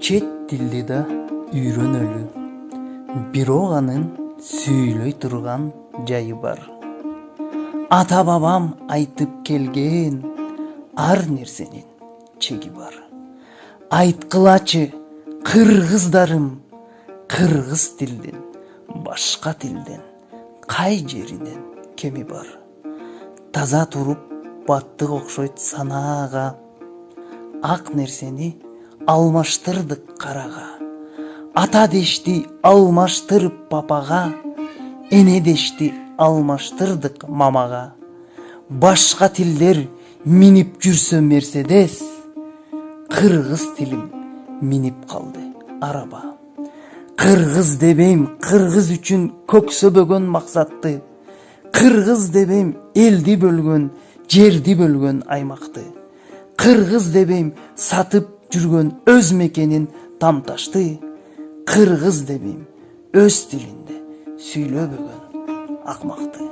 чет тилди да үйрөнөлү, бирок анын сүйлөй турган жайы бар. Ата бабам айтып келген ар нерсенин чеги бар. Айткылачы кыргыздарым, кыргыз тилдин башка тилден кай жеринен кеми бар. Таза туруп баттык окшойт санаага, ак нерсени алмаштырдык карага. Ата дешти алмаштырып папага, эне дешти алмаштырдык мамага. Башка тилдер минип жүрсө мерседес, кыргыз тилим минип калды араба. Кыргыз дебейм кыргыз үчүн көксөбөгөн максатты, кыргыз дебейм элди бөлгөн, жерди бөлгөн аймакты. Кыргыз дебейм сатып жүргөн өз мекенин тамташты, кыргыз дебейм өз тилинде сүйлөбөгөн акмакты.